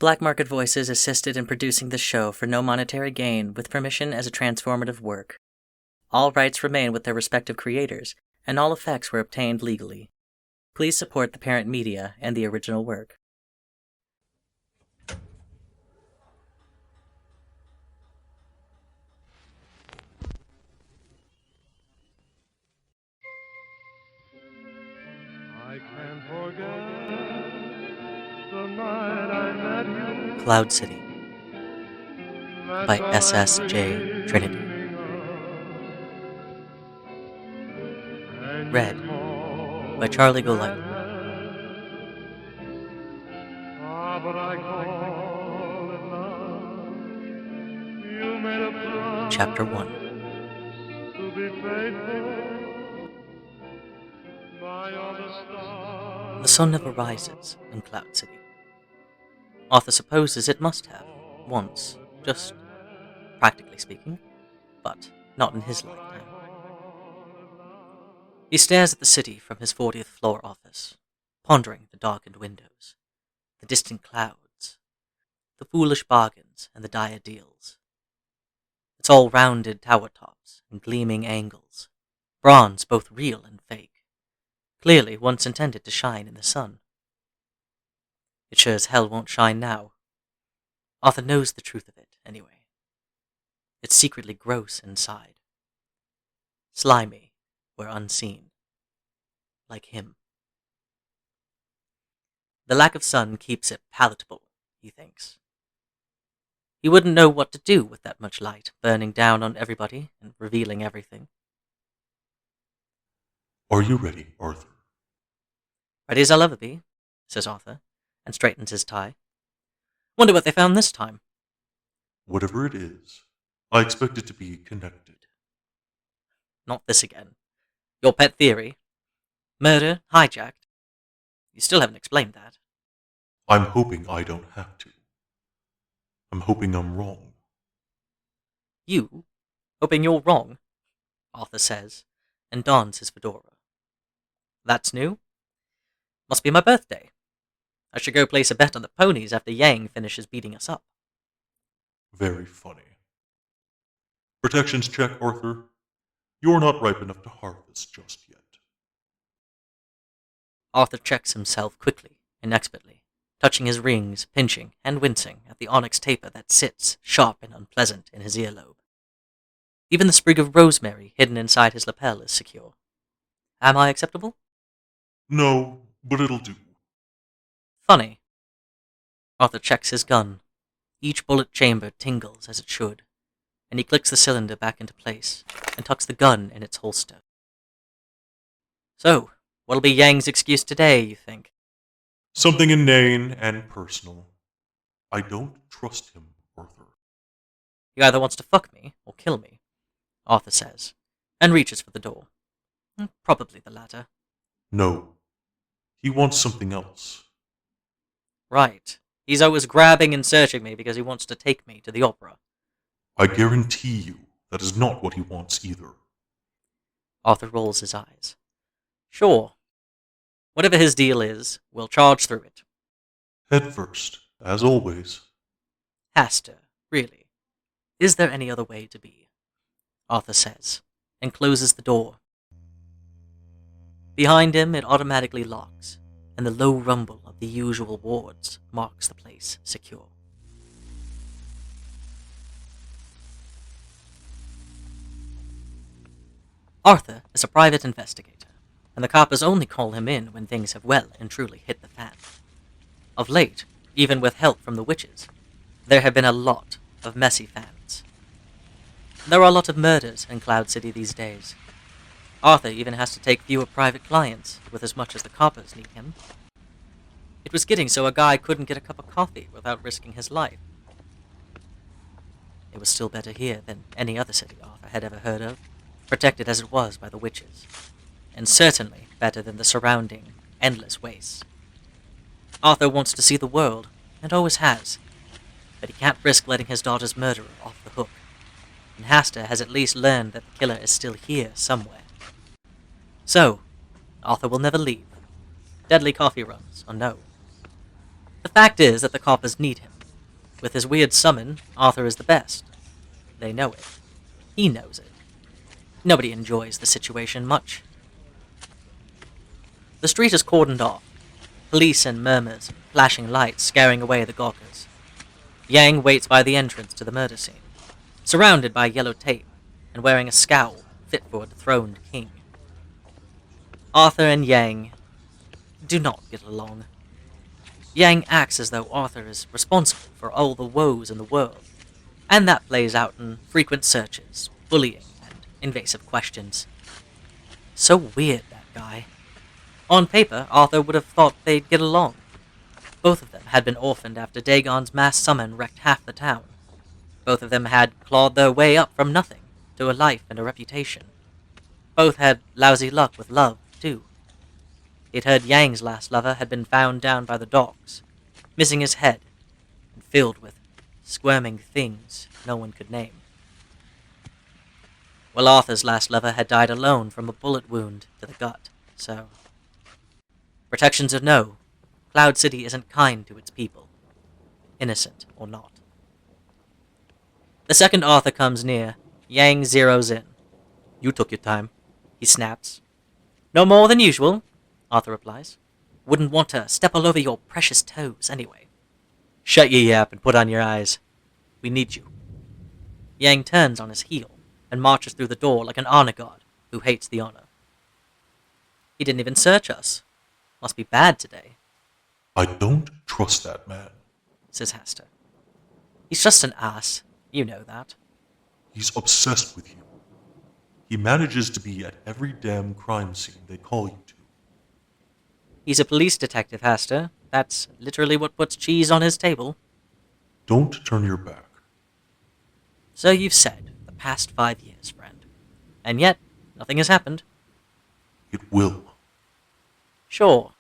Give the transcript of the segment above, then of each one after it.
Black Market Voices assisted in producing the show for no monetary gain with permission as a transformative work. All rights remain with their respective creators, and all effects were obtained legally. Please support the parent media and the original work. I can't forget the night I met you. Cloud City by SSJ Trinity. Read by Charliegolightly. But I call it love. You made a promise Chapter 1. to be faithful by all the stars. The sun never rises in Cloud City. Arthur supposes it must have, once, just practically speaking, but not in his lifetime. He stares at the city from his 40th floor office, pondering the darkened windows, the distant clouds, the foolish bargains and the dire deals. Its all rounded tower tops and gleaming angles, bronze both real and fake, clearly once intended to shine in the sun. It sure as hell won't shine now. Arthur knows the truth of it, anyway. It's secretly gross inside. Slimy, where unseen. Like him. The lack of sun keeps it palatable, he thinks. He wouldn't know what to do with that much light burning down on everybody and revealing everything. Are you ready, Arthur? Ready as I'll ever be, says Arthur, and straightens his tie. Wonder what they found this time. Whatever it is, I expect it to be connected. Not this again. Your pet theory. Murder, hijacked. You still haven't explained that. I'm hoping I don't have to. I'm hoping I'm wrong. You? Hoping you're wrong? Arthur says, and dons his fedora. That's new? Must be my birthday. I should go place a bet on the ponies after Yang finishes beating us up. Very funny. Protections check, Arthur. You're not ripe enough to harvest just yet. Arthur checks himself quickly and expertly, touching his rings, pinching, and wincing at the onyx taper that sits, sharp and unpleasant, in his earlobe. Even the sprig of rosemary hidden inside his lapel is secure. Am I acceptable? No, but it'll do. Funny. Arthur checks his gun. Each bullet chamber tingles as it should, and he clicks the cylinder back into place and tucks the gun in its holster. So, what'll be Yang's excuse today, you think? Something inane and personal. I don't trust him, Arthur. He either wants to fuck me or kill me, Arthur says, and reaches for the door. Probably the latter. No. He wants something else. Right. He's always grabbing and searching me because he wants to take me to the opera. I guarantee you that is not what he wants either. Arthur rolls his eyes. Sure. Whatever his deal is, we'll charge through it. Head first, as always. Hastur, really. Is there any other way to be? Arthur says, and closes the door. Behind him, it automatically locks, and the low rumble of the usual wards marks the place secure. Arthur is a private investigator, and the coppers only call him in when things have well and truly hit the fan. Of late, even with help from the witches, there have been a lot of messy fans. There are a lot of murders in Cloud City these days. Arthur even has to take fewer private clients, with as much as the coppers need him. It was getting so a guy couldn't get a cup of coffee without risking his life. It was still better here than any other city Arthur had ever heard of, protected as it was by the witches, and certainly better than the surrounding, endless wastes. Arthur wants to see the world, and always has, but he can't risk letting his daughter's murderer off the hook, and Hastur has at least learned that the killer is still here somewhere. So, Arthur will never leave, deadly coffee runs or no. The fact is that the coppers need him. With his weird summon, Arthur is the best. They know it. He knows it. Nobody enjoys the situation much. The street is cordoned off. Police and murmurs, flashing lights scaring away the gawkers. Yang waits by the entrance to the murder scene, surrounded by yellow tape and wearing a scowl fit for a dethroned king. Arthur and Yang do not get along. Yang acts as though Arthur is responsible for all the woes in the world, and that plays out in frequent searches, bullying, and invasive questions. So weird, that guy. On paper, Arthur would have thought they'd get along. Both of them had been orphaned after Dagon's mass summon wrecked half the town. Both of them had clawed their way up from nothing to a life and a reputation. Both had lousy luck with love, too. He'd heard Yang's last lover had been found down by the docks, missing his head, and filled with squirming things no one could name. Well, Arthur's last lover had died alone from a bullet wound to the gut, so... Protections of no. Cloud City isn't kind to its people, innocent or not. The second Arthur comes near, Yang zeroes in. "You took your time," he snaps. "No more than usual," Arthur replies. "Wouldn't want to step all over your precious toes, anyway." "Shut your yap and put on your eyes. We need you." Yang turns on his heel and marches through the door like an honor guard who hates the honor. "He didn't even search us. Must be bad today," I don't trust that man. says Hastur. "He's just an ass. You know that." He's obsessed with you. He manages to be at every damn crime scene they call you to. "He's a police detective, Hastur. That's literally what puts cheese on his table." Don't turn your back. "So you've said, the past 5 years, friend. And yet, nothing has happened." It will. "Sure."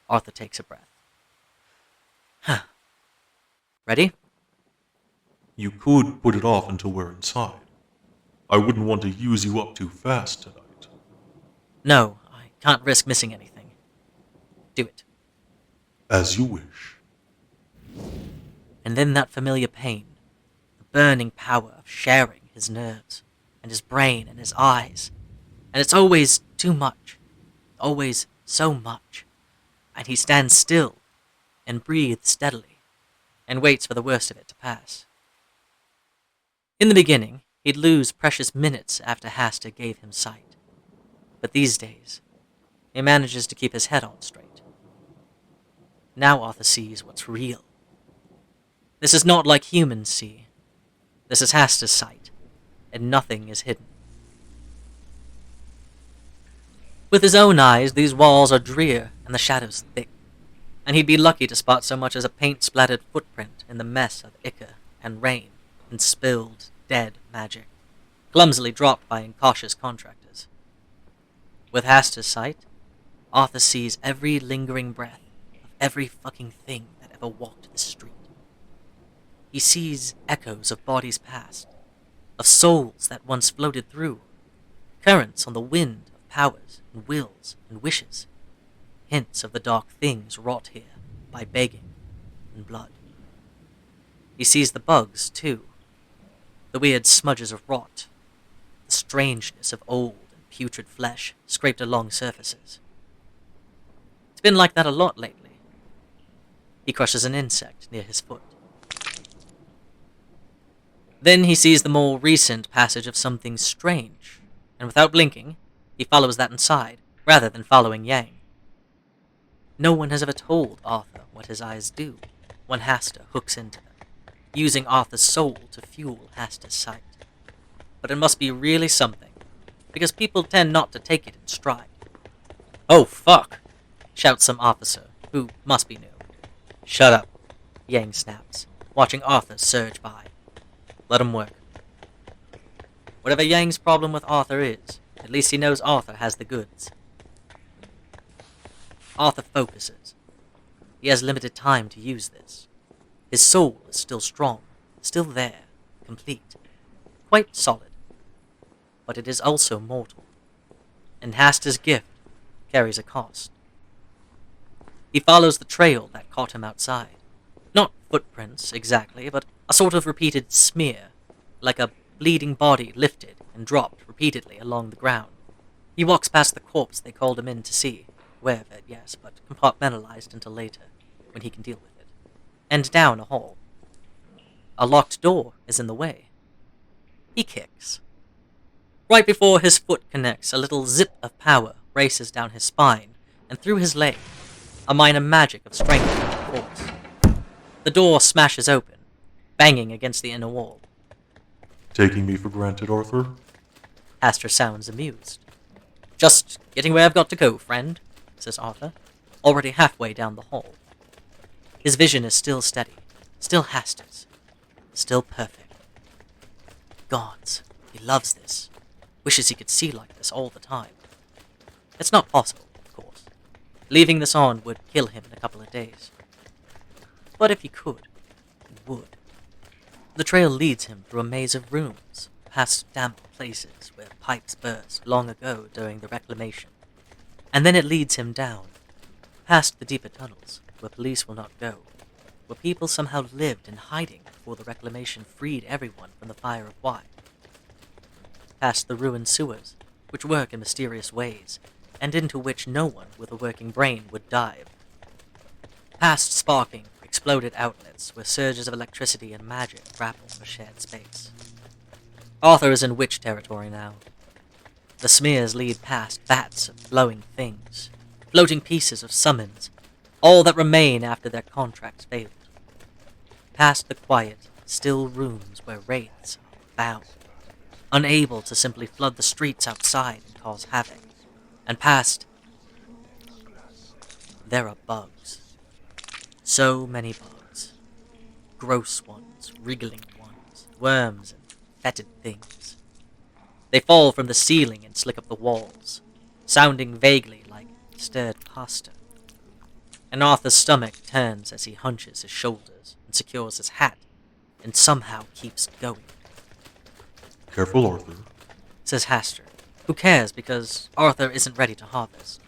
Arthur takes a breath. Huh. "Ready?" You could put it off until we're inside. I wouldn't want to use you up too fast tonight. "No, I can't risk missing anything. Do it." As you wish. And then that familiar pain, the burning power of sharing his nerves, and his brain and his eyes. And it's always too much. Always so much. And he stands still, and breathes steadily, and waits for the worst of it to pass. In the beginning, he'd lose precious minutes after Hastur gave him sight. But these days, he manages to keep his head on straight. Now Arthur sees what's real. This is not like humans see. This is Hastur's sight, and nothing is hidden. With his own eyes, these walls are drear and the shadows thick, and he'd be lucky to spot so much as a paint-splattered footprint in the mess of ichor and rain and spilled, dead magic, clumsily dropped by incautious contractors. With Hastur's sight, Arthur sees every lingering breath of every fucking thing that ever walked the street. He sees echoes of bodies past, of souls that once floated through, currents on the wind of powers and wills and wishes, hints of the dark things wrought here by begging and blood. He sees the bugs, too, the weird smudges of rot, the strangeness of old and putrid flesh scraped along surfaces. It's been like that a lot lately. He crushes an insect near his foot. Then he sees the more recent passage of something strange, and without blinking, he follows that inside, rather than following Yang. No one has ever told Arthur what his eyes do when Hastur hooks into them, using Arthur's soul to fuel Hastur's sight. But it must be really something, because people tend not to take it in stride. "Oh, fuck!" shouts some officer, who must be new. "Shut up," Yang snaps, watching Arthur surge by. "Let him work." Whatever Yang's problem with Arthur is, at least he knows Arthur has the goods. Arthur focuses. He has limited time to use this. His soul is still strong, still there, complete, quite solid. But it is also mortal, and Hastur's gift carries a cost. He follows the trail that caught him outside. Not footprints, exactly, but a sort of repeated smear, like a bleeding body lifted and dropped repeatedly along the ground. He walks past the corpse they called him in to see, aware of it, yes, but compartmentalized until later, when he can deal with it, and down a hall. A locked door is in the way. He kicks. Right before his foot connects, a little zip of power races down his spine and through his leg, a minor magic of strength and force. The door smashes open, banging against the inner wall. Taking me for granted, Arthur? Hastur sounds amused. Just getting where I've got to go, friend, says Arthur, already halfway down the hall. His vision is still steady, still Hastur's, still perfect. Gods, he loves this. Wishes he could see like this all the time. It's not possible, of course. Leaving this on would kill him in a couple of days. But if he could, he would. The trail leads him through a maze of rooms, past damp places where pipes burst long ago during the reclamation. And then it leads him down, past the deeper tunnels, where police will not go, where people somehow lived in hiding before the reclamation freed everyone from the fire of why. Past the ruined sewers, which work in mysterious ways, and into which no one with a working brain would dive. Past sparking, exploded outlets where surges of electricity and magic grapple for shared space. Arthur is in witch territory now. The smears lead past vats of glowing things, floating pieces of summons, all that remain after their contracts failed. Past the quiet, still rooms where wraiths are bound, unable to simply flood the streets outside and cause havoc. And past... there are bugs. So many bugs. Gross ones, wriggling ones, worms and fetid things. They fall from the ceiling and slick up the walls, sounding vaguely like stirred pasta. And Arthur's stomach turns as he hunches his shoulders and secures his hat, and somehow keeps going. Careful, Arthur, Says Hastur, who cares because Arthur isn't ready to harvest,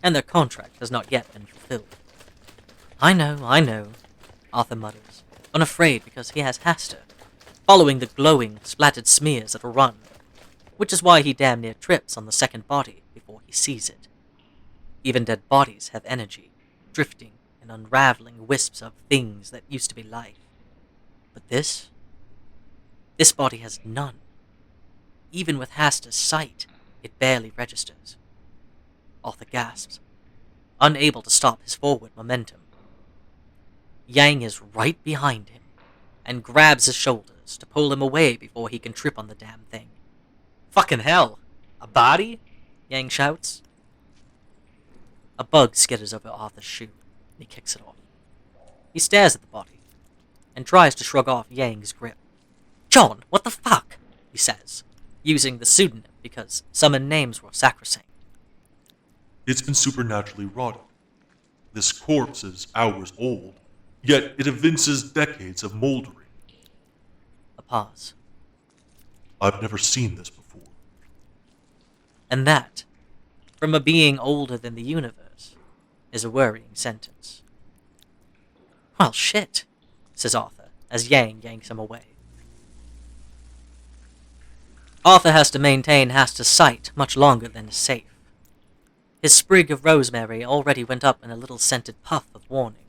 and their contract has not yet been fulfilled. I know, Arthur mutters, unafraid because he has Hastur, following the glowing, splattered smears at a run, which is why he damn near trips on the second body before he sees it. Even dead bodies have energy, drifting and unraveling wisps of things that used to be life. But this body has none. Even with Hastur's sight, it barely registers. Arthur gasps, unable to stop his forward momentum. Yang is right behind him, and grabs his shoulders to pull him away before he can trip on the damn thing. Fucking hell! A body? Yang shouts. A bug skitters over Arthur's shoe, and he kicks it off. He stares at the body, and tries to shrug off Yang's grip. John, what the fuck? He says, using the pseudonym because summon names were sacrosanct. it's been supernaturally rotted. This corpse is hours old, yet it evinces decades of moldering. A pause. I've never seen this before. And that, from a being older than the universe, is a worrying sentence. Well, shit, says Arthur, as Yang yanks him away. Arthur has to maintain Hastur's sight much longer than is safe. His sprig of rosemary already went up in a little scented puff of warning.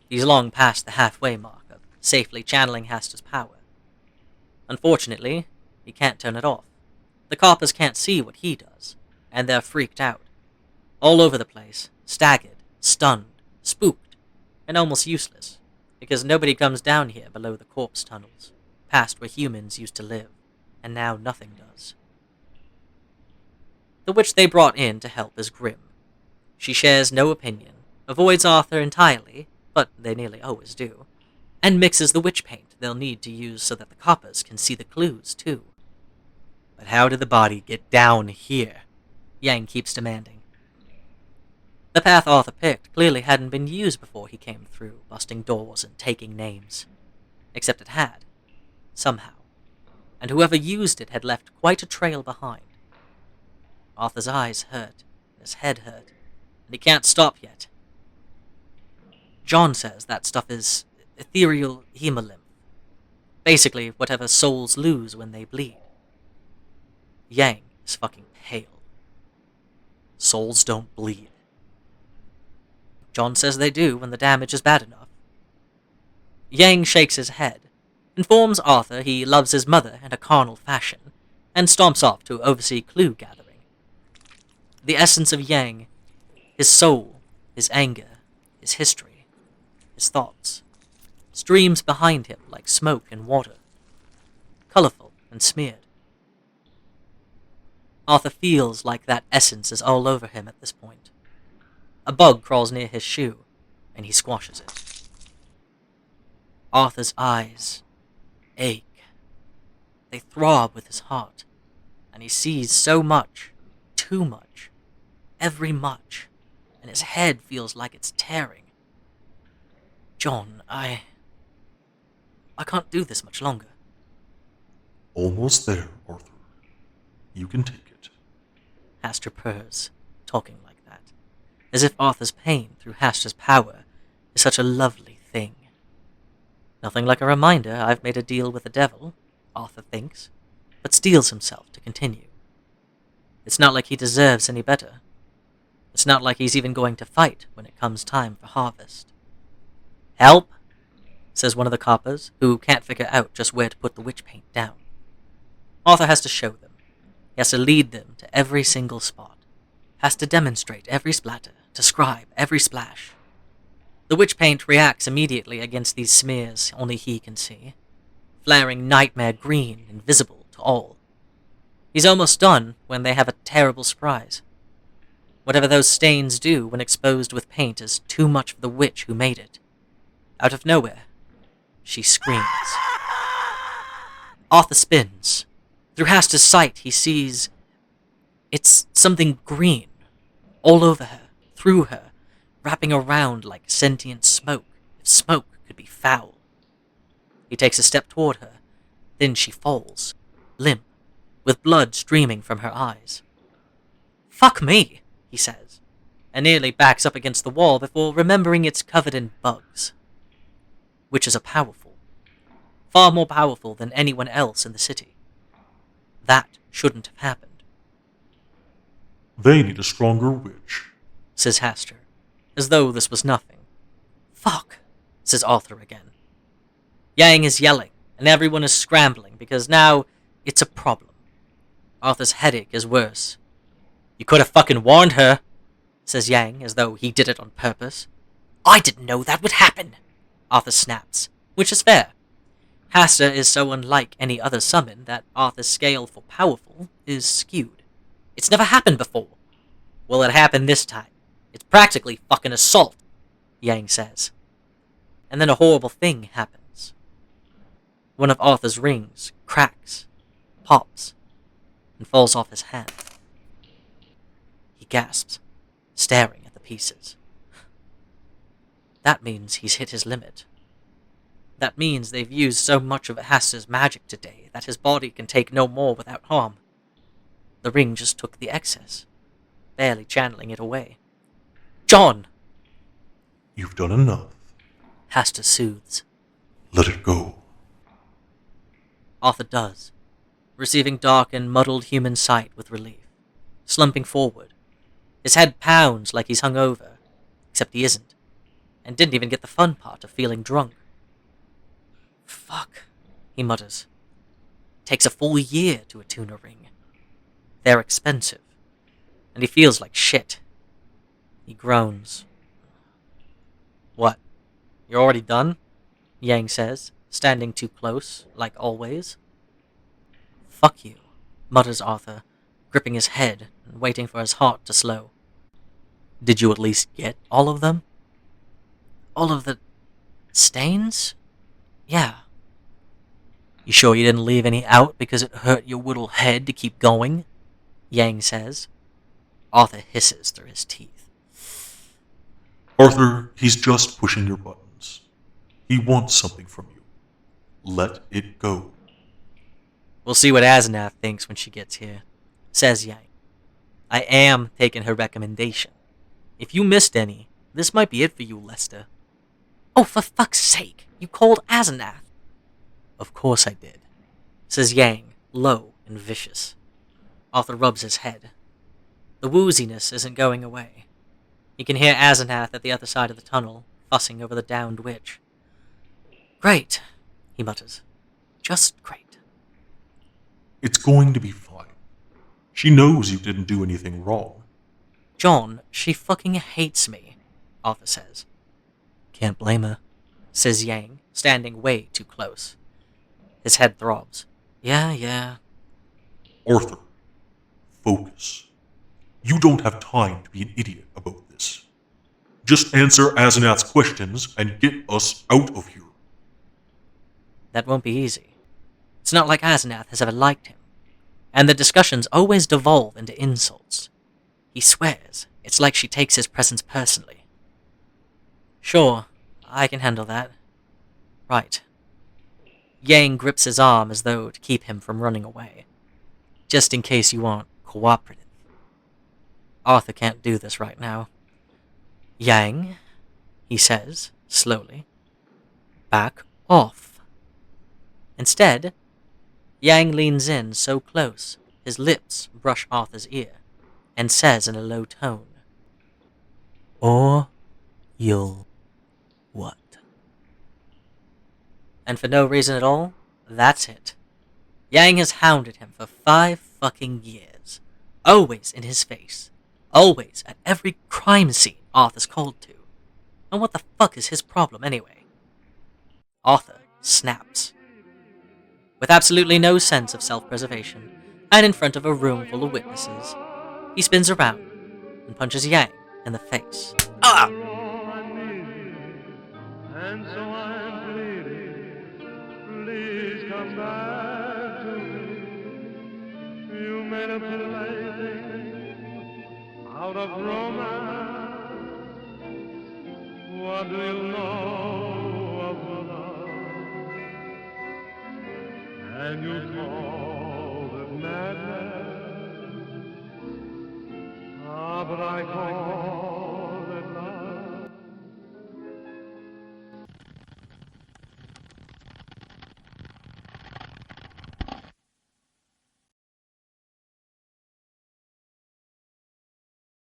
He's long past the halfway mark of safely channeling Hastur's power. Unfortunately, he can't turn it off. The coppers can't see what he does, and they're freaked out. All over the place, staggered, stunned, spooked, and almost useless, because nobody comes down here below the corpse tunnels, past where humans used to live, and now nothing does. The witch they brought in to help is grim. She shares no opinion, avoids Arthur entirely, but they nearly always do, and mixes the witch paint they'll need to use so that the coppers can see the clues, too. But how did the body get down here? Yang keeps demanding. The path Arthur picked clearly hadn't been used before he came through, busting doors and taking names. Except it had. Somehow. And whoever used it had left quite a trail behind. Arthur's eyes hurt, and his head hurt, and he can't stop yet. John says that stuff is ethereal hemolymph. Basically, whatever souls lose when they bleed. Yang is fucking pale. Souls don't bleed. John says they do when the damage is bad enough. Yang shakes his head, informs Arthur he loves his mother in a carnal fashion, and stomps off to oversee clue gathering. The essence of Yang, his soul, his anger, his history, his thoughts, streams behind him like smoke and water, colorful and smeared. Arthur feels like that essence is all over him at this point. A bug crawls near his shoe, and he squashes it. Arthur's eyes ache. They throb with his heart, and he sees so much, too much, every much, and his head feels like it's tearing. John, I can't do this much longer. Almost there, Arthur. You can take it. Hastur purrs, talking like that, as if Arthur's pain through Hastur's power is such a lovely thing. Nothing like a reminder I've made a deal with the devil, Arthur thinks, but steels himself to continue. It's not like he deserves any better. It's not like he's even going to fight when it comes time for harvest. "Help," says one of the coppers, who can't figure out just where to put the witch paint down. Arthur has to show them. He has to lead them to every single spot. Has to demonstrate every splatter, describe every splash. The witch paint reacts immediately against these smears only he can see, flaring nightmare green and visible to all. He's almost done when they have a terrible surprise. Whatever those stains do when exposed with paint is too much for the witch who made it. Out of nowhere, she screams. Arthur spins. Through Hastur's sight, he sees it's something green, all over her, through her, wrapping around like sentient smoke, if smoke could be foul. He takes a step toward her, then she falls, limp, with blood streaming from her eyes. "Fuck me," he says, and nearly backs up against the wall before remembering it's covered in bugs. Witches are powerful, far more powerful than anyone else in the city. That shouldn't have happened. They need a stronger witch, says Hastur, as though this was nothing. "Fuck," says Arthur again. Yang is yelling, and everyone is scrambling, because now it's a problem. Arthur's headache is worse. "You could have fucking warned her," says Yang, as though he did it on purpose. "I didn't know that would happen," Arthur snaps, which is fair. Hastur is so unlike any other summon that Arthur's scale for powerful is skewed. It's never happened before. "Well, it happened this time. It's practically fucking assault," Yang says. And then a horrible thing happens. One of Arthur's rings cracks, pops, and falls off his hand. He gasps, staring at the pieces. That means he's hit his limit. That means they've used so much of Hastur's magic today that his body can take no more without harm. The ring just took the excess, barely channeling it away. "John!" You've done enough. Hastur soothes. Let it go. Arthur does, receiving dark and muddled human sight with relief, slumping forward. His head pounds like he's hungover, except he isn't, and didn't even get the fun part of feeling drunk. "Fuck," he mutters. Takes a full year to attune a ring. They're expensive, and he feels like shit. He groans. "What, you're already done?" Yang says, standing too close, like always. "Fuck you," mutters Arthur, gripping his head and waiting for his heart to slow. "Did you at least get all of them?" "All of the stains? Yeah." "You sure you didn't leave any out because it hurt your little head to keep going?" Yang says. Arthur hisses through his teeth. Arthur, he's just pushing your buttons. He wants something from you. Let it go. "We'll see what Asenath thinks when she gets here," says Yang. "I am taking her recommendation. If you missed any, this might be it for you, Lester." Oh, for fuck's sake! You called Asenath! Of course I did, says Yang, low and vicious. Arthur rubs his head. The wooziness isn't going away. He can hear Asenath at the other side of the tunnel, fussing over the downed witch. Great, he mutters. Just great. It's going to be fine. She knows you didn't do anything wrong. John, she fucking hates me, Arthur says. Can't blame her, says Yang, standing way too close. His head throbs. Yeah. Arthur, focus. You don't have time to be an idiot about this. Just answer Asenath's questions and get us out of here. That won't be easy. It's not like Asenath has ever liked him, and the discussions always devolve into insults. He swears it's like she takes his presence personally. Sure, I can handle that. Right. Yang grips his arm as though to keep him from running away. Just in case you aren't cooperative. Arthur can't do this right now. Yang, he says, slowly. Back off. Instead, Yang leans in so close, his lips brush Arthur's ear, and says in a low tone, Or you'll what? And for no reason at all, that's it. Yang has hounded him for 5 fucking years. Always in his face. Always at every crime scene Arthur's called to. And what the fuck is his problem anyway? Arthur snaps. With absolutely no sense of self-preservation, and in front of a room full of witnesses, he spins around and punches Yang in the face. Ah! And so I'm pleading, please come back to me. You made a plaything out of romance. What do you know of love? And you call it madness. Ah, but I call